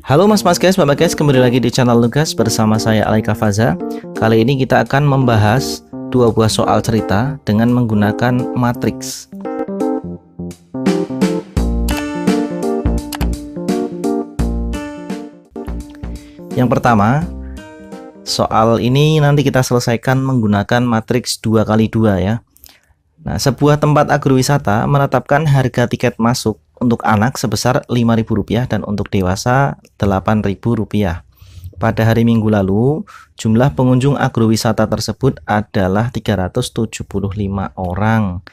Halo mas guys, bapak guys, kembali lagi di channel Lugas bersama saya Alaika Faza. Kali ini kita akan membahas dua buah soal cerita dengan menggunakan matriks. Yang pertama, soal ini nanti kita selesaikan menggunakan matriks 2x2 ya. Nah, sebuah tempat agrowisata menetapkan harga tiket masuk untuk anak sebesar Rp5.000 dan untuk dewasa Rp8.000. Pada hari Minggu lalu, jumlah pengunjung agrowisata tersebut adalah 375 orang.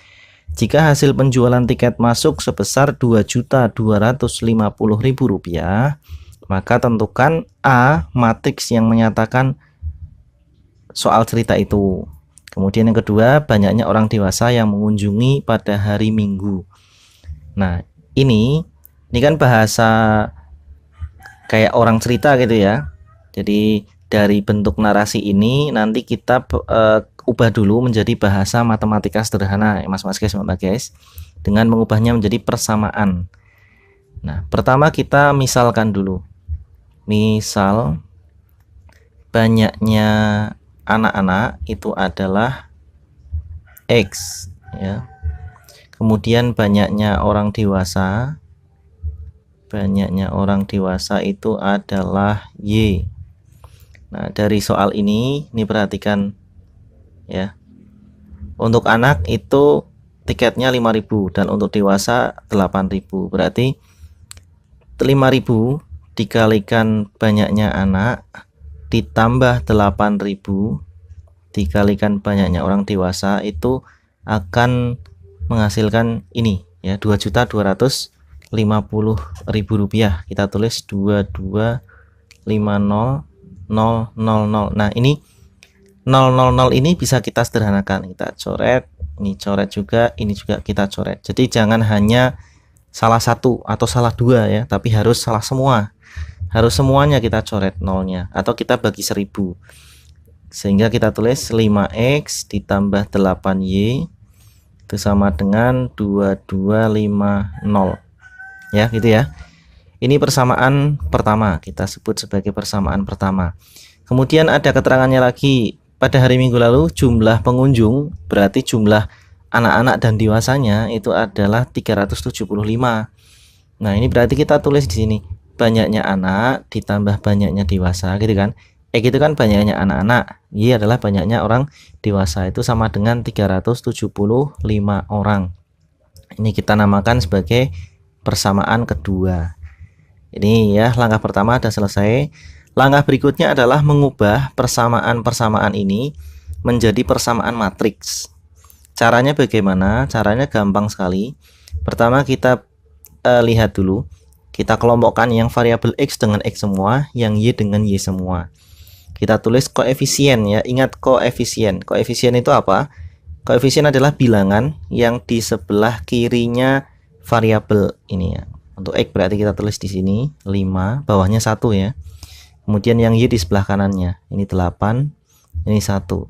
Jika hasil penjualan tiket masuk sebesar Rp2.250.000, maka tentukan A, matriks yang menyatakan soal cerita itu. Kemudian yang kedua, banyaknya orang dewasa yang mengunjungi pada hari Minggu. Nah, ini kan bahasa kayak orang cerita gitu ya. Jadi dari bentuk narasi ini nanti kita ubah dulu menjadi bahasa matematika sederhana, mas guys, dengan mengubahnya menjadi persamaan. Nah, pertama kita misalkan dulu. Misal banyaknya anak-anak itu adalah X ya. Kemudian banyaknya orang dewasa itu adalah Y. Nah, dari soal ini perhatikan ya. Untuk anak itu tiketnya 5.000 dan untuk dewasa 8.000. Berarti 5.000 dikalikan banyaknya anak ditambah 8.000 dikalikan banyaknya orang dewasa itu akan menghasilkan ini ya, Rp2.250.000. Kita tulis 2250.000. Nah, ini 000 ini bisa kita sederhanakan. Kita coret, ini coret juga, ini juga kita coret. Jadi jangan hanya salah satu atau salah dua ya, tapi harus salah semua. Harus semuanya kita coret nolnya atau kita bagi 1000, sehingga kita tulis 5x ditambah 8y itu sama dengan 2250 ya, gitu ya. Ini persamaan pertama, kita sebut sebagai persamaan pertama. Kemudian ada keterangannya lagi, pada hari Minggu lalu jumlah pengunjung, berarti jumlah anak-anak dan dewasanya itu adalah 375. Nah, ini berarti kita tulis di sini banyaknya anak ditambah banyaknya dewasa gitu kan. X itu kan banyaknya anak-anak, Y adalah banyaknya orang dewasa, itu sama dengan 375 orang. Ini kita namakan sebagai persamaan kedua. Ini ya, langkah pertama sudah selesai. Langkah berikutnya adalah mengubah persamaan-persamaan ini menjadi persamaan matriks. Caranya bagaimana? Caranya gampang sekali. Pertama kita lihat dulu. Kita kelompokkan yang variabel X dengan X semua, yang Y dengan Y semua. Kita tulis koefisien ya. Ingat koefisien. Koefisien itu apa? Koefisien adalah bilangan yang di sebelah kirinya variabel ini ya. Untuk X berarti kita tulis di sini 5, bawahnya 1 ya. Kemudian yang Y di sebelah kanannya. Ini 8, ini 1.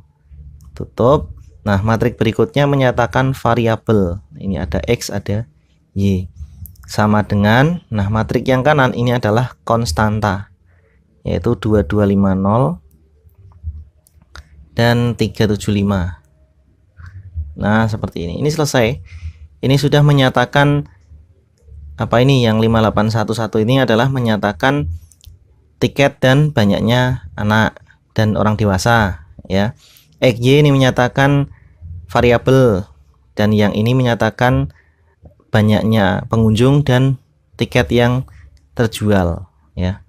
Tutup. Nah, matriks berikutnya menyatakan variabel. Ini ada X, ada Y. Sama dengan, nah matriks yang kanan ini adalah konstanta, yaitu 2250 dan 375. Nah, seperti ini. Ini selesai. Ini sudah menyatakan apa ini, yang 5811 ini adalah menyatakan tiket dan banyaknya anak dan orang dewasa ya. XY ini menyatakan variabel dan yang ini menyatakan banyaknya pengunjung dan tiket yang terjual ya.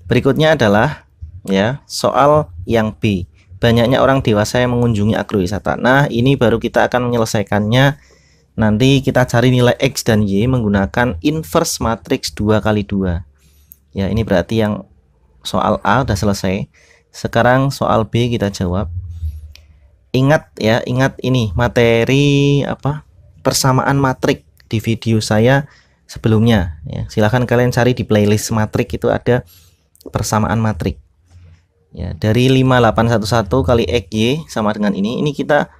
Berikutnya adalah ya soal yang B, banyaknya orang dewasa yang mengunjungi agrowisata. Nah, ini baru kita akan menyelesaikannya. Nanti kita cari nilai X dan Y menggunakan inverse matriks 2x2 ya. Ini berarti yang soal A udah selesai. Sekarang soal B kita jawab. Ingat ya, ingat ini materi apa, persamaan matriks di video saya sebelumnya ya. Silahkan kalian cari di playlist matrik, itu ada persamaan matrik ya. Dari 5811 kali XY sama dengan ini kita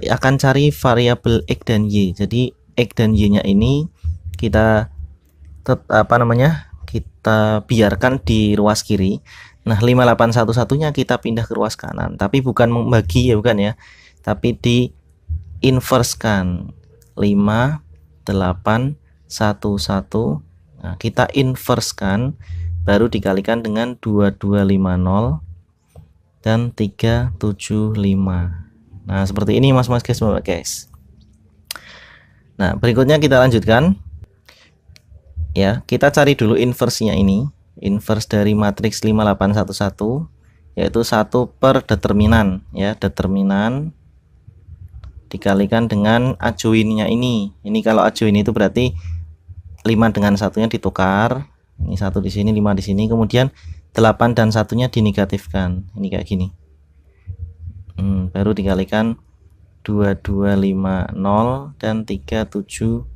akan cari variabel X dan Y. Jadi X dan Y nya ini kita kita biarkan di ruas kiri. Nah, 5811-nya kita pindah ke ruas kanan, tapi bukan membagi ya, bukan ya, tapi di inversekan. 5811. Nah, kita inversekan, baru dikalikan dengan 2250 dan 375. Nah, seperti ini mas guys. Nah, berikutnya kita lanjutkan. Ya, kita cari dulu inversinya ini. Inverse dari matriks 5811 yaitu 1 per determinan ya, determinan dikalikan dengan adjoinnya ini. Ini kalau adjoin itu berarti 5 dengan 1-nya ditukar. Ini 1 di sini, 5 di sini, kemudian 8 dan 1-nya dinegatifkan. Ini kayak gini. Baru dikalikan 2250 dan 375.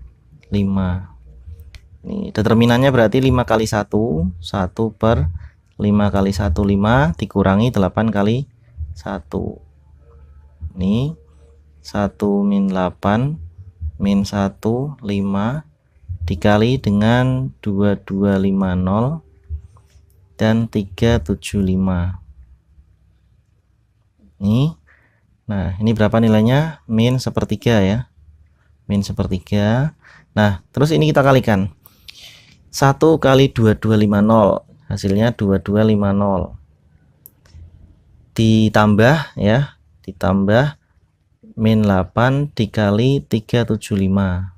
Ini determinannya berarti 5 kali 1, 1 per 5 kali 1, 5 dikurangi 8 kali 1. Ini 1 min 8 min 1, 5 dikali dengan 2250 dan 375. Nah, ini berapa nilainya? Min sepertiga ya. Min sepertiga. Nah, terus ini kita kalikan. 1 kali 2250 hasilnya 2250 ditambah ya, ditambah min 8 dikali 375.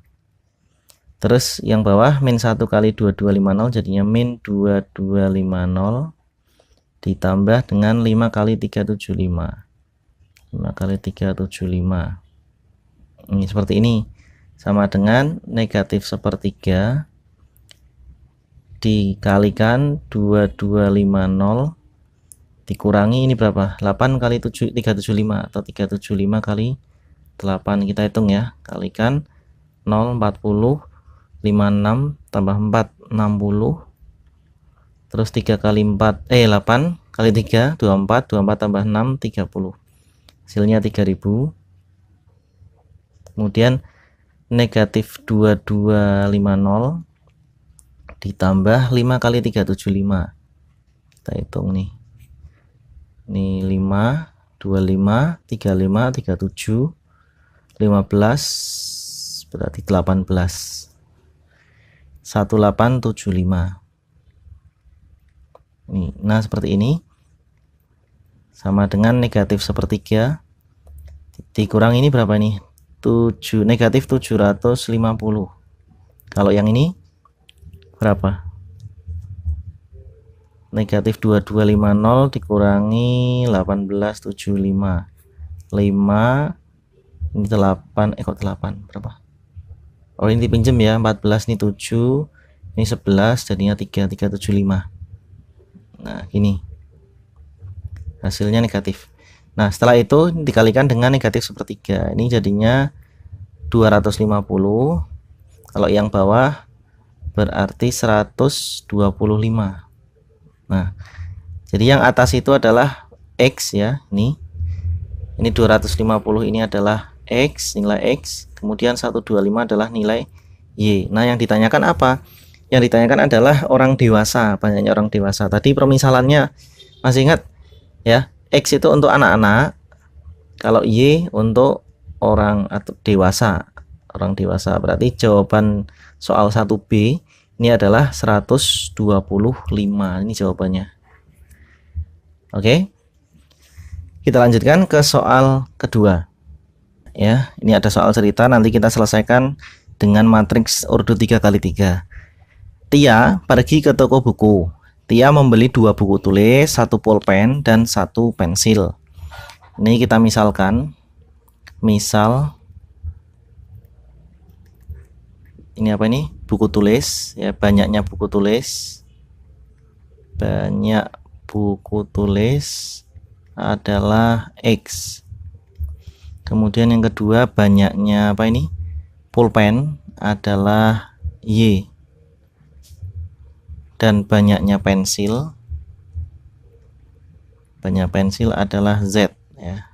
Terus yang bawah min 1 kali 2250 jadinya min 2250 ditambah dengan 5 kali 375. 5 kali 375. Ini seperti ini, sama dengan negatif sepertiga dikalikan 2250 dikurangi ini berapa? 8 kali 375 atau 375 kali 8. Kita hitung ya, kalikan 0, 40, 56 tambah 4, 60, terus 3 kali 4 8 kali 3 24, 24 tambah 6 30, hasilnya 3000. Kemudian negatif 2250 ditambah 5 kali 375. Kita hitung nih. Ini 5, 25, 35, 37, 15 berarti 18. 1875. Nah, seperti ini. Sama dengan negatif sepertiga dikurang ini berapa nih? 7, negatif 750. Kalau yang ini berapa? Negatif 2250 dikurangi 1875. 5 ini 8, kok 8 berapa? Oh, ini dipinjam ya, 14 ini 7, ini 11 jadinya 375. Nah, gini. Hasilnya negatif. Nah, setelah itu dikalikan dengan negatif sepertiga. Ini jadinya 250. Kalau yang bawah berarti 125. Nah, jadi yang atas itu adalah X ya. Ini 250 ini adalah X, nilai X. Kemudian 125 adalah nilai Y. Nah, yang ditanyakan apa? Yang ditanyakan adalah orang dewasa, banyaknya orang dewasa. Tadi permisalannya masih ingat ya, X itu untuk anak-anak, kalau Y untuk orang atau dewasa, orang dewasa. Berarti jawaban soal 1B ini adalah 125. Ini jawabannya. Oke, kita lanjutkan ke soal kedua ya. Ini ada soal cerita, nanti kita selesaikan dengan matriks ordo 3x3. Tia pergi ke toko buku. Tia membeli 2 buku tulis, 1 pulpen, dan 1 pensil. Ini kita misalkan. Misal ini apa ini? Buku tulis ya, banyaknya buku tulis. Banyak buku tulis adalah X. Kemudian yang kedua, banyaknya apa ini? Pulpen adalah Y. Dan banyaknya pensil, adalah Z ya.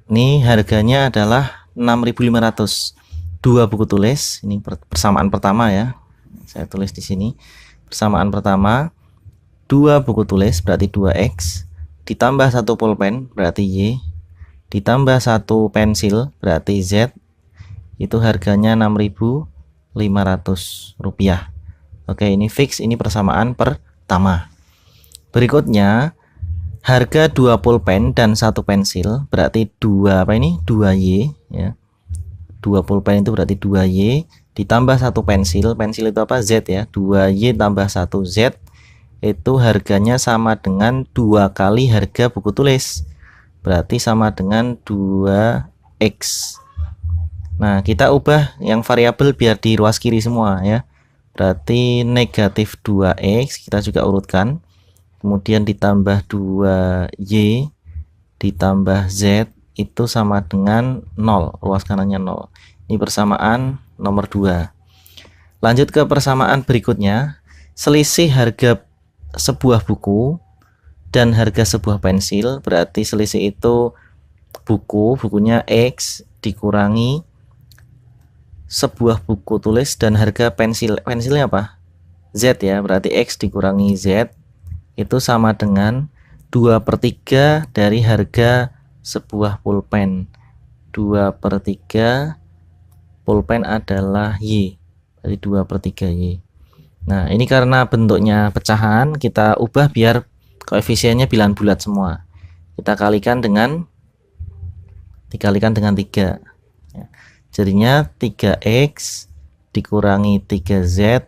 Ini harganya adalah 6.500. 2 buku tulis, ini persamaan pertama ya. Saya tulis di sini. Persamaan pertama, 2 buku tulis berarti 2X, ditambah 1 pulpen berarti Y, ditambah 1 pensil berarti Z, itu harganya Rp6.500. Oke, ini fix, ini persamaan pertama. Berikutnya, harga 2 pulpen dan 1 pensil berarti 2 apa ini? 2Y ya. 2 pulpen itu berarti 2Y ditambah 1 pensil. Pensil itu apa? Z ya. 2Y tambah 1 Z itu harganya sama dengan 2 kali harga buku tulis. Berarti sama dengan 2X. Nah, kita ubah yang variabel biar di ruas kiri semua ya. Berarti negatif 2X kita juga urutkan. Kemudian ditambah 2Y ditambah Z itu sama dengan 0. Ruas kanannya 0. Ini persamaan nomor 2. Lanjut ke persamaan berikutnya. Selisih harga sebuah buku dan harga sebuah pensil. Berarti selisih itu bukunya X dikurangi sebuah buku tulis dan harga pensilnya apa? Z ya. Berarti X dikurangi Z itu sama dengan 2/3 dari harga sebuah pulpen. 2/3 pulpen adalah Y. Jadi 2/3 Y. Nah, ini karena bentuknya pecahan, kita ubah biar koefisiennya bilangan bulat semua. Kita kalikan dengan 3. Ya. Jadinya 3X dikurangi 3Z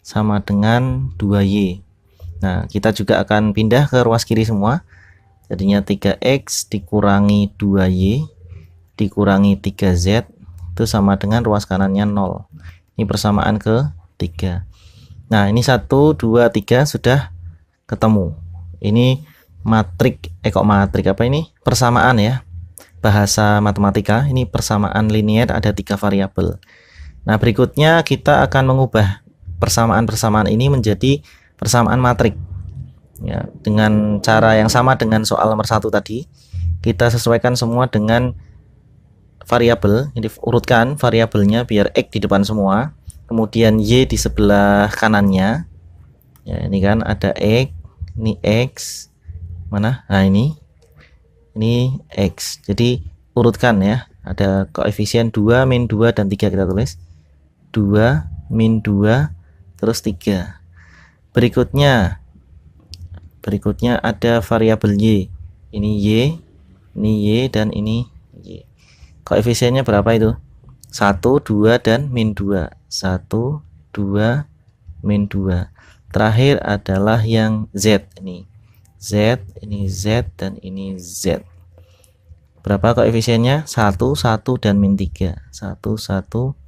sama dengan 2Y. Nah, kita juga akan pindah ke ruas kiri semua. Jadinya 3X dikurangi 2Y dikurangi 3Z itu sama dengan ruas kanannya 0. Ini persamaan ke-3. Nah, ini 1, 2, 3 sudah ketemu. Ini matrik, matrik apa ini? Persamaan ya. Bahasa matematika, ini persamaan linear ada 3 variabel. Nah, berikutnya kita akan mengubah persamaan-persamaan ini menjadi persamaan matrik ya, dengan cara yang sama dengan soal nomor 1 tadi. Kita sesuaikan semua dengan variabel. Jadi urutkan variabelnya biar X di depan semua, kemudian Y di sebelah kanannya ya. Ini kan ada X, ini X mana? Nah, ini X. Jadi urutkan ya, ada koefisien 2, min 2 dan 3 kita tulis 2, min 2 terus 3. Berikutnya ada variabel Y. Ini Y dan ini Y. Koefisiennya berapa itu? 1, 2 dan min 2. 1, 2, min 2. Terakhir adalah yang Z. Ini Z, ini Z dan ini Z. Berapa koefisiennya? 1, 1 dan min 3. 1, 1,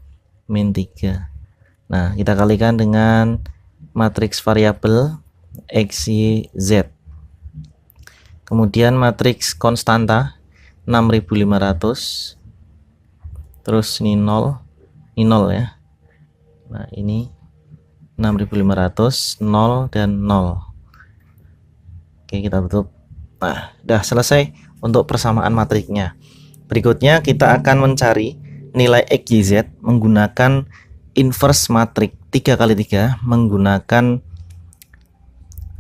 min 3. Nah, kita kalikan dengan matriks variabel X, Y, Z. Kemudian matriks konstanta 6.500. Terus ini 0 ya. Nah, ini 6.500, 0 dan 0. Oke, kita tutup. Nah, udah selesai untuk persamaan matriknya. Berikutnya kita akan mencari nilai X, Y, Z menggunakan inverse matrik 3 kali 3 menggunakan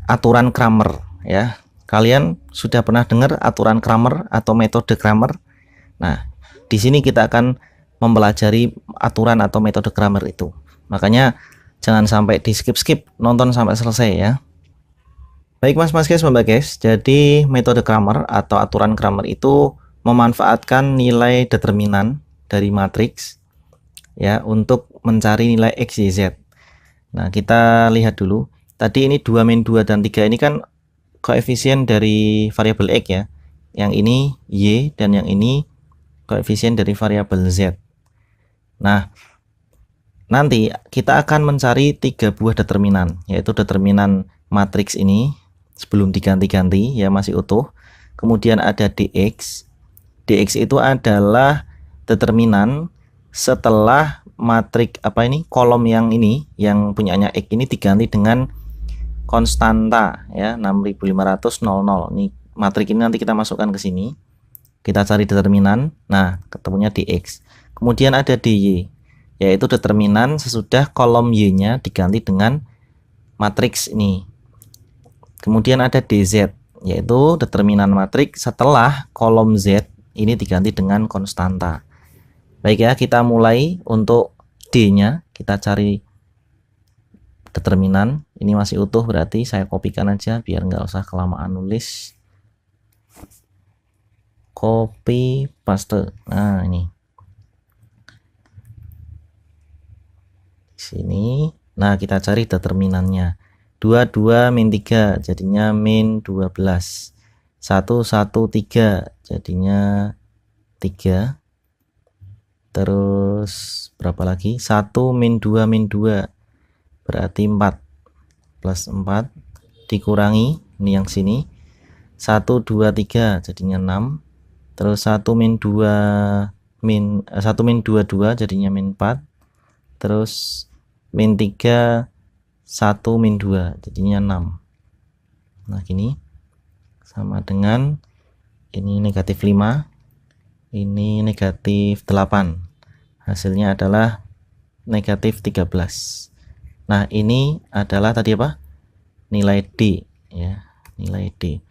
aturan Cramer ya. Kalian sudah pernah dengar aturan Cramer atau metode Cramer? Nah, di sini kita akan mempelajari aturan atau metode Cramer itu. Makanya jangan sampai di skip, nonton sampai selesai ya. Baik Mas guys, Mbak guys. Jadi metode Cramer atau aturan Cramer itu memanfaatkan nilai determinan dari matriks ya untuk mencari nilai X, Y, Z. Nah, kita lihat dulu. Tadi ini 2, min 2 dan 3 ini kan koefisien dari variabel X ya. Yang ini Y dan yang ini koefisien dari variabel Z. Nah, nanti kita akan mencari 3 buah determinan, yaitu determinan matriks ini sebelum diganti-ganti ya, masih utuh. Kemudian ada DX. DX itu adalah determinan setelah matrik kolom yang ini yang punyanya X ini diganti dengan konstanta ya, 6.500, 00. Ini matrik ini nanti kita masukkan ke sini. Kita cari determinan. Nah, ketemunya DX. Kemudian ada DY. yaitu determinan sesudah kolom Y-nya diganti dengan matriks ini. Kemudian ada DZ, yaitu determinan matriks setelah kolom Z ini diganti dengan konstanta. Baik ya, kita mulai untuk D-nya, kita cari determinan. Ini masih utuh, berarti saya kopikan aja biar nggak usah kelamaan nulis. Copy paste. Nah, ini di sini. Nah, kita cari determinannya. 22 min 3 jadinya min 12. 113 jadinya 3. Terus berapa lagi? 1 min 2 min 2 berarti 4 plus 4 dikurangi ini yang sini 1 2 3 jadinya 6. Terus 1 min 2 2 jadinya min 4. Terus min 3 1 min 2 jadinya 6. Nah gini sama dengan ini negatif 5, ini negatif 8, hasilnya adalah negatif 13. Nah ini adalah tadi apa, nilai D ya, nilai D.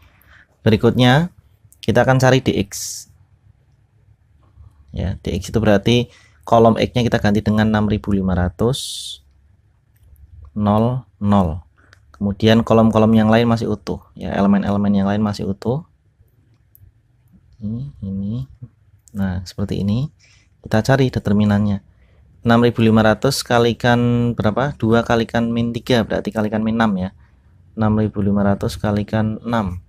Berikutnya kita akan cari dx ya. Dx itu berarti kolom x nya kita ganti dengan 6500 0 0. Kemudian kolom-kolom yang lain masih utuh ya, elemen-elemen yang lain masih utuh. Ini nah seperti ini. Kita cari determinannya. 6500 kalikan berapa? 2 kalikan min 3 berarti kalikan min 6 ya. 6500 kalikan 6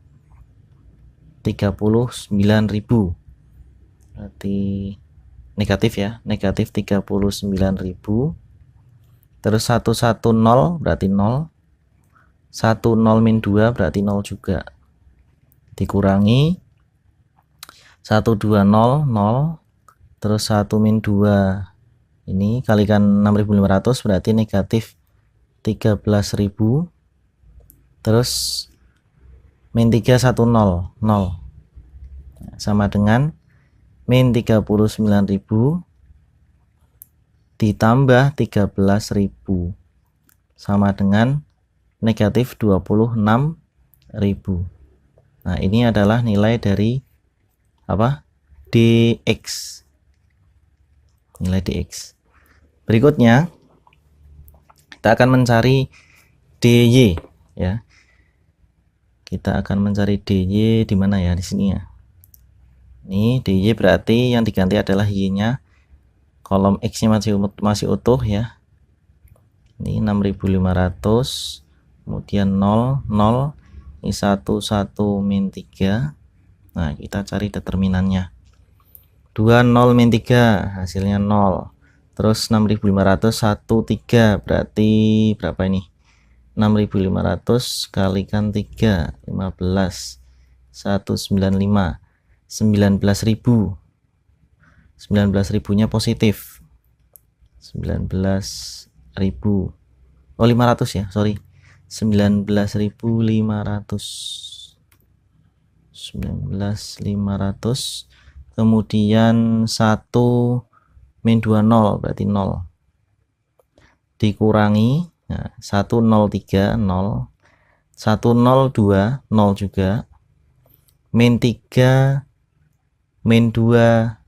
39.000 berarti negatif ya, negatif 39.000. Terus 110 berarti 0, 10 min 2 berarti 0 juga, dikurangi 120 0. Terus 1 min 2 ini kalikan 6500 berarti negatif 13.000. Terus min 3 1 0 0 sama dengan min 39.000 ditambah 13.000 sama dengan negatif 26.000. Nah ini adalah nilai dari apa, dx, nilai dx. Berikutnya kita akan mencari dy ya. Kita akan mencari dy di mana ya, di sini ya. Ini dy berarti yang diganti adalah y-nya, kolom x-nya masih utuh ya. Ini 6500, kemudian 0 0, ini 1 1 min 3. Nah kita cari determinannya. 2 0 min 3 hasilnya 0. Terus 6500 1 3 berarti berapa ini? 6500 kalikan 3 15 195 19.000. 19.000 nya positif. 19.000. Oh 500 ya, sorry. 19.500. 19.500. Kemudian 1 min 20 berarti 0. Dikurangi nah, 103 0. 102 0 juga. Min 3 min 2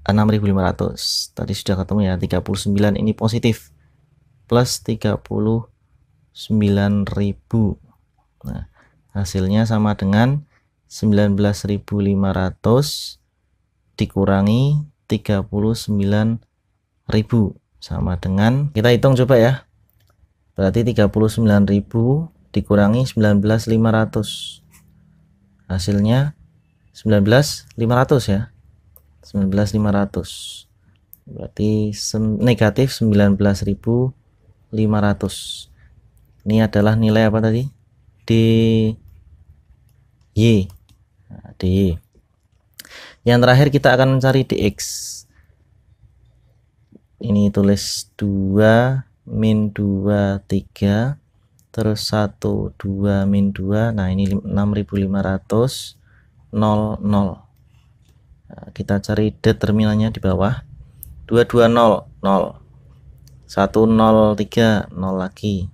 6.500. Tadi sudah ketemu ya, 39 ini positif. Plus 39.000. Nah, hasilnya sama dengan 19.500 dikurangi 39.000 sama dengan, kita hitung coba ya. Berarti 39.000 dikurangi 19.500. Hasilnya 19.500 ya. 19.500 berarti negatif 19.500. Ini adalah nilai apa tadi? dy. Nah, dy. Yang terakhir kita akan mencari dx. Ini tulis 2 min 2 3, terus 1 2 min 2. Nah ini 6500 0 0. Nah, kita cari determinannya di bawah. 220 0. 103, 0 lagi.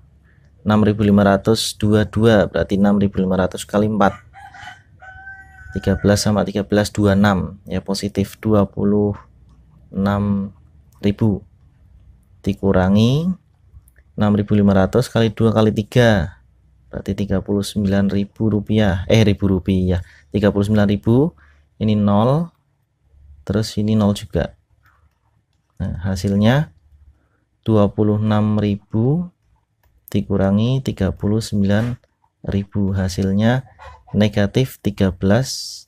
6.522 berarti 6.500 kali 4. 13 sama 13 26 ya, positif 26.000 dikurangi 6.500 kali 2 kali 3 berarti 39.000 rupiah, ribu rupiah. 39.000, ini 0, terus ini 0 juga. Nah, hasilnya 26.000 dikurangi 39.000, hasilnya negatif 13.000.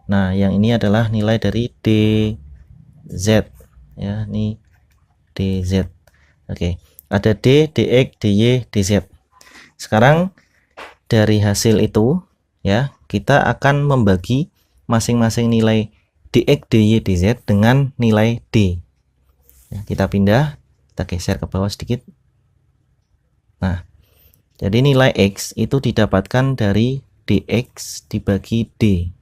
Nah, yang ini adalah nilai dari DZ ya, ini DZ. Oke, ada D, DX, DY, DZ. Sekarang dari hasil itu ya, kita akan membagi masing-masing nilai DX, DY, DZ dengan nilai D. Ya, kita pindah, kita geser ke bawah sedikit. Nah, jadi nilai X itu didapatkan dari DX dibagi D.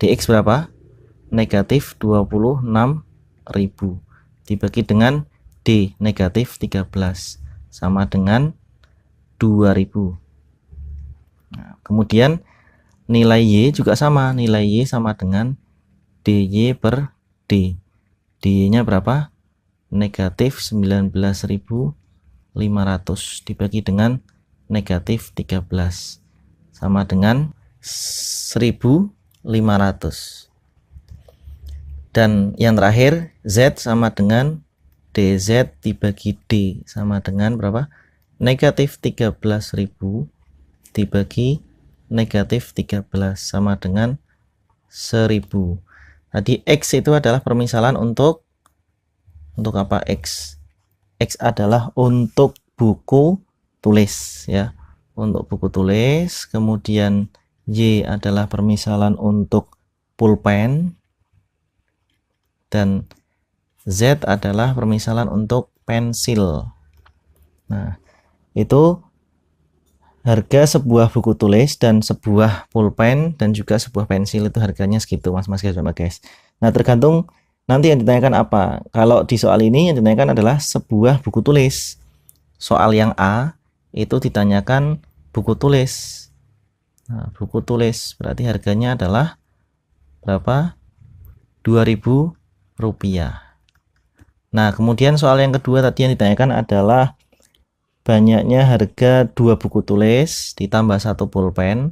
DX berapa? Negatif 26.000 dibagi dengan D negatif 13 sama dengan 2000. Nah, kemudian nilai Y juga sama, nilai Y sama dengan DY per D. DY nya berapa? Negatif 19.500 dibagi dengan negatif 13 sama dengan 1.500. Dan yang terakhir Z sama dengan DZ dibagi D sama dengan berapa? Negatif 13.000 dibagi negatif 13 sama dengan 1.000. Tadi X itu adalah permisalan untuk apa? X adalah untuk buku tulis ya, untuk buku tulis. Kemudian Y adalah permisalan untuk pulpen, dan Z adalah permisalan untuk pensil. Nah, itu harga sebuah buku tulis dan sebuah pulpen dan juga sebuah pensil itu harganya segitu, mas guys. Nah, tergantung nanti yang ditanyakan apa. Kalau di soal ini yang ditanyakan adalah sebuah buku tulis. Soal yang A itu ditanyakan buku tulis. Nah, buku tulis berarti harganya adalah berapa? 2.000 rupiah. Nah, kemudian soal yang kedua tadi yang ditanyakan adalah banyaknya harga 2 buku tulis ditambah 1 pulpen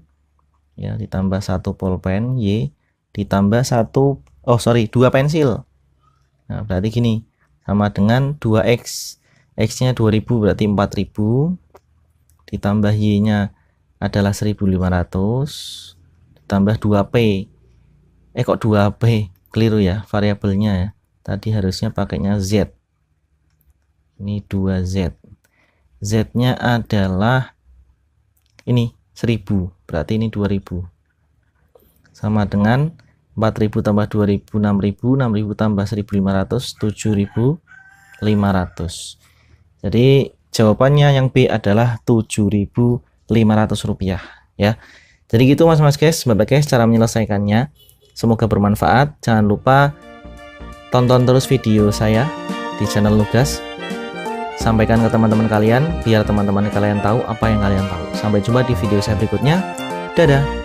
ya, ditambah 1 pulpen Y ditambah 2 pensil. Nah, berarti gini, sama dengan 2X. X-nya 2000 berarti 4000 ditambah Y-nya adalah 1500 ditambah 2P. Kok 2P? Keliru ya variabelnya ya. Tadi harusnya pakainya Z. Ini 2Z. Z-nya adalah ini 1000, berarti ini 2000. Sama dengan 4000 tambah 2000 6000, 6000 tambah 1500 7500. Jadi jawabannya yang B adalah 7.500 rupiah ya. Jadi gitu mas guys, bapak guys, cara menyelesaikannya. Semoga bermanfaat. Jangan lupa tonton terus video saya di channel Lugas. Sampaikan ke teman-teman kalian biar teman-teman kalian tahu apa yang kalian tahu. Sampai jumpa di video saya berikutnya. Dadah.